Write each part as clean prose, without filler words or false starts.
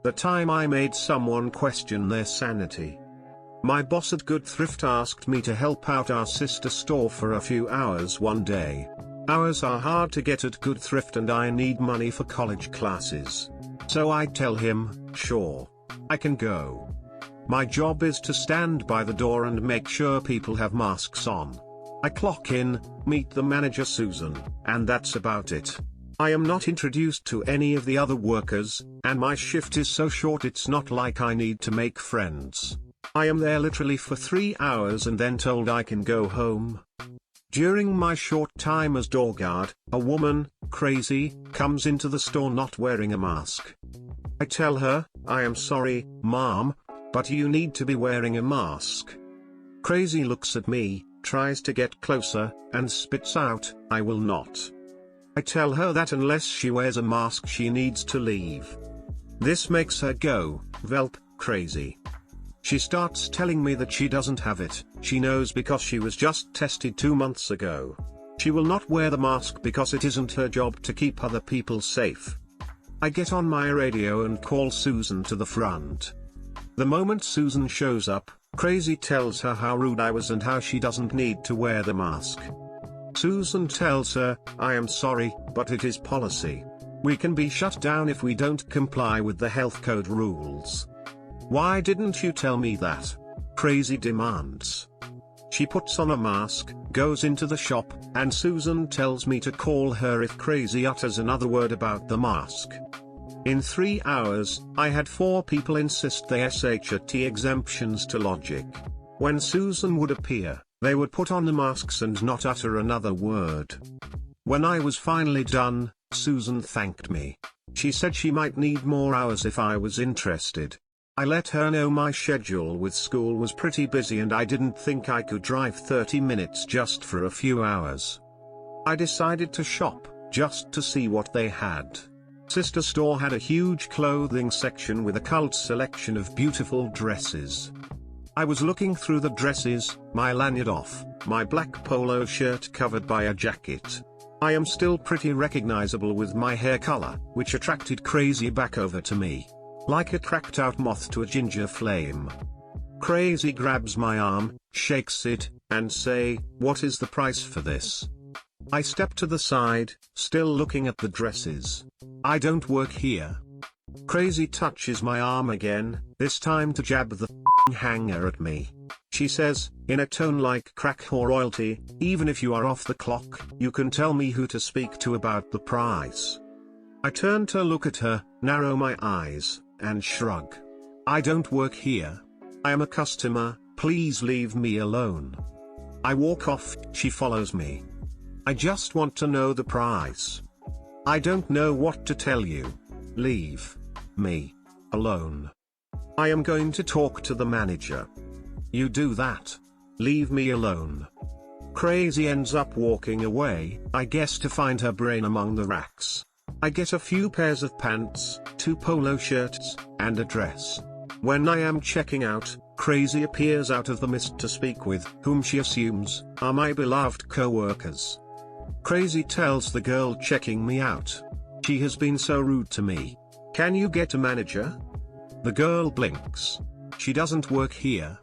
The time I made someone question their sanity. My boss at Good Thrift asked me to help out our sister store for a few hours one day. Hours are hard to get at Good Thrift and I need money for college classes. So I tell him, sure. I can go. My job is to stand by the door and make sure people have masks on. I clock in, meet the manager Susan, and that's about it. I am not introduced to any of the other workers, and my shift is so short it's not like I need to make friends. I am there literally for 3 hours and then told I can go home. During my short time as door guard, a woman, Crazy, comes into the store not wearing a mask. I tell her, I am sorry, ma'am, but you need to be wearing a mask. Crazy looks at me, tries to get closer, and spits out, I will not. I tell her that unless she wears a mask she needs to leave. This makes her go, "Velp, Crazy." She starts telling me that she doesn't have it, she knows because she was just tested 2 months ago. She will not wear the mask because it isn't her job to keep other people safe. I get on my radio and call Susan to the front. The moment Susan shows up, Crazy tells her how rude I was and how she doesn't need to wear the mask. Susan tells her, I am sorry, but it is policy. We can be shut down if we don't comply with the health code rules. Why didn't you tell me that? Crazy demands. She puts on a mask, goes into the shop, and Susan tells me to call her if Crazy utters another word about the mask. In 3 hours, I had 4 people insist they SHT exemptions to logic. When Susan would appear, they would put on the masks and not utter another word. When I was finally done, Susan thanked me. She said she might need more hours if I was interested. I let her know my schedule with school was pretty busy and I didn't think I could drive 30 minutes just for a few hours. I decided to shop, just to see what they had. Sister Store had a huge clothing section with a cult selection of beautiful dresses. I was looking through the dresses, my lanyard off, my black polo shirt covered by a jacket. I am still pretty recognizable with my hair color, which attracted Crazy back over to me. Like a cracked out moth to a ginger flame. Crazy grabs my arm, shakes it, and say, what is the price for this? I step to the side, still looking at the dresses. I don't work here. Crazy touches my arm again, this time to jab the hanger at me. She says, in a tone like crack whore royalty, even if you are off the clock, you can tell me who to speak to about the price. I turn to look at her, narrow my eyes, and shrug. I don't work here. I am a customer, please leave me alone. I walk off, she follows me. I just want to know the price. I don't know what to tell you. Leave me alone. I am going to talk to the manager. You do that. Leave me alone. Crazy ends up walking away, I guess to find her brain among the racks. I get a few pairs of pants, 2 polo shirts, and a dress. When I am checking out, Crazy appears out of the mist to speak with, whom she assumes are my beloved co-workers. Crazy tells the girl checking me out. She has been so rude to me. Can you get a manager? The girl blinks. She doesn't work here.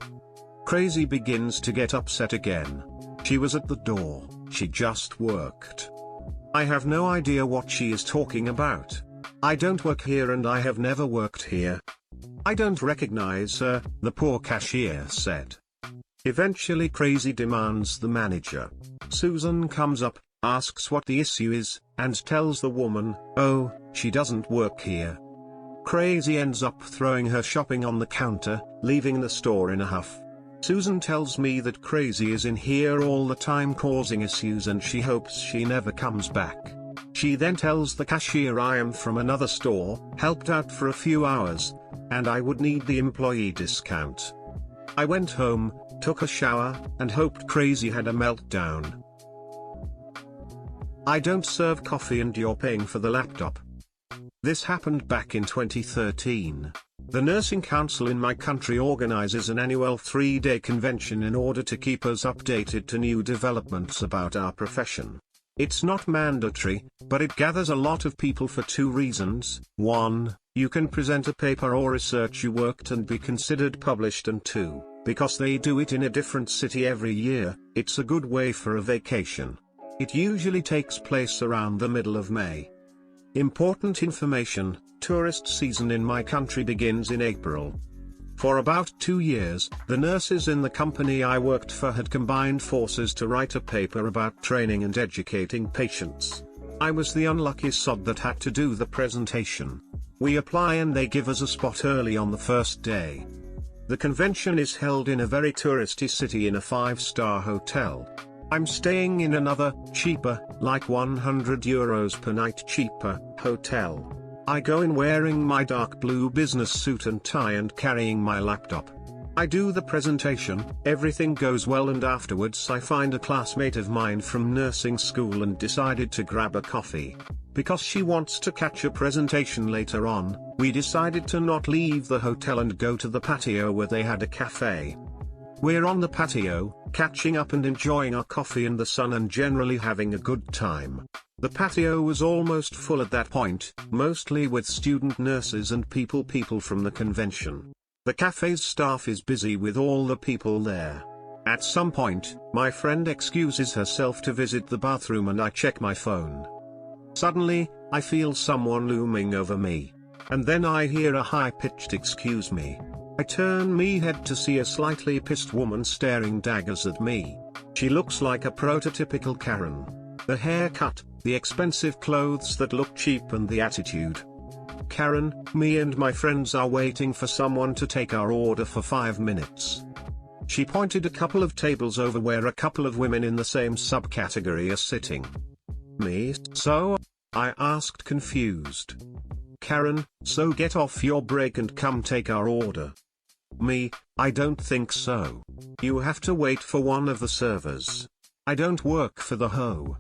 Crazy begins to get upset again. She was at the door, she just worked. I have no idea what she is talking about. I don't work here and I have never worked here. I don't recognize her, the poor cashier said. Eventually Crazy demands the manager. Susan comes up, asks what the issue is, and tells the woman, oh, she doesn't work here. Crazy ends up throwing her shopping on the counter, leaving the store in a huff. Susan tells me that Crazy is in here all the time causing issues and she hopes she never comes back. She then tells the cashier I am from another store, helped out for a few hours, and I would need the employee discount. I went home, took a shower, and hoped Crazy had a meltdown. I don't serve coffee and you're paying for the laptop. This happened back in 2013. The Nursing Council in my country organizes an annual 3-day convention in order to keep us updated to new developments about our profession. It's not mandatory, but it gathers a lot of people for 2 reasons. 1. You can present a paper or research you worked and be considered published, and 2, because they do it in a different city every year, it's a good way for a vacation. It usually takes place around the middle of May. Important information: tourist season in my country begins in April. For about 2 years, the nurses in the company I worked for had combined forces to write a paper about training and educating patients. I was the unlucky sod that had to do the presentation. We apply and they give us a spot early on the first day. The convention is held in a very touristy city in a 5-star hotel. I'm staying in another, cheaper, like €100 per night cheaper, hotel. I go in wearing my dark blue business suit and tie and carrying my laptop. I do the presentation, everything goes well, and afterwards I find a classmate of mine from nursing school and decided to grab a coffee. Because she wants to catch a presentation later on, we decided to not leave the hotel and go to the patio where they had a cafe. We're on the patio, catching up and enjoying our coffee in the sun and generally having a good time. The patio was almost full at that point, mostly with student nurses and people from the convention. The cafe's staff is busy with all the people there. At some point, my friend excuses herself to visit the bathroom and I check my phone. Suddenly, I feel someone looming over me. And then I hear a high-pitched "excuse me." I turn my head to see a slightly pissed woman staring daggers at me. She looks like a prototypical Karen. The haircut, the expensive clothes that look cheap, and the attitude. Karen, me and my friends are waiting for someone to take our order for 5 minutes. She pointed a couple of tables over where a couple of women in the same subcategory are sitting. Me, so? I asked, confused. Karen, so get off your break and come take our order. Me, I don't think so. You have to wait for one of the servers. I don't work for the hoe.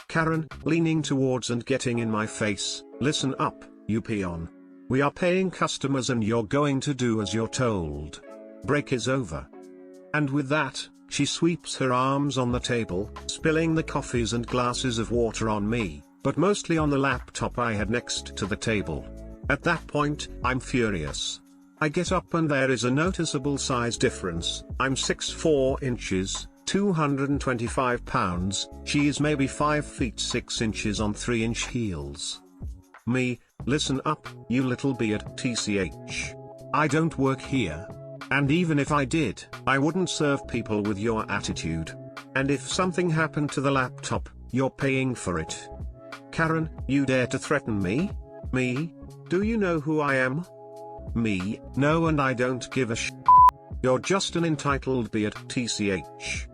Karen, leaning towards and getting in my face, listen up, you peon. We are paying customers and you're going to do as you're told. Break is over. And with that, she sweeps her arms on the table, spilling the coffees and glasses of water on me, but mostly on the laptop I had next to the table. At that point, I'm furious. I get up and there is a noticeable size difference. I'm 6'4" 225 pounds, she is maybe 5 feet 6 inches on 3-inch heels. Me, listen up, you little beard tch. I don't work here. And even if I did, I wouldn't serve people with your attitude. And if something happened to the laptop, you're paying for it. Karen, you dare to threaten me? Me? Do you know who I am? Me, no, and I don't give a sh*. You're just an entitled beard tch.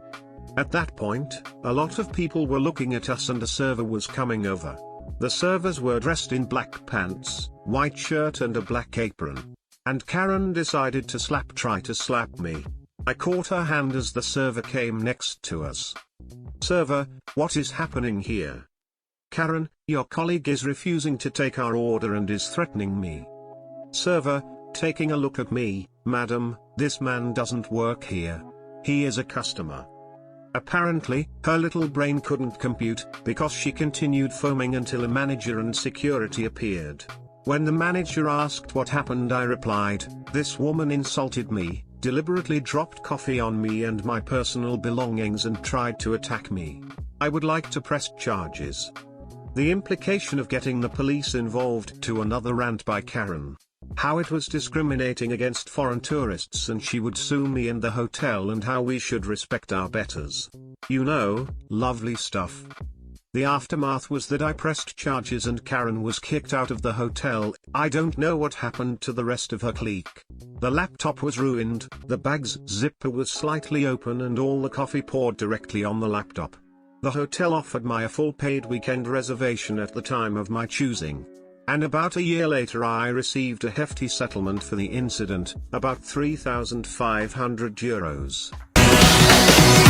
At that point, a lot of people were looking at us and a server was coming over. The servers were dressed in black pants, white shirt and a black apron. And Karen decided to try to slap me. I caught her hand as the server came next to us. Server, what is happening here? Karen, your colleague is refusing to take our order and is threatening me. Server, taking a look at me, madam, this man doesn't work here. He is a customer. Apparently, her little brain couldn't compute, because she continued foaming until a manager and security appeared. When the manager asked what happened, I replied, this woman insulted me, deliberately dropped coffee on me and my personal belongings and tried to attack me. I would like to press charges. The implication of getting the police involved to another rant by Karen. How it was discriminating against foreign tourists and she would sue me and the hotel, and how we should respect our betters. You know, lovely stuff. The aftermath was that I pressed charges and Karen was kicked out of the hotel. I don't know what happened to the rest of her clique. The laptop was ruined, the bag's zipper was slightly open and all the coffee poured directly on the laptop. The hotel offered me a full paid weekend reservation at the time of my choosing. And about a year later I received a hefty settlement for the incident, about €3,500.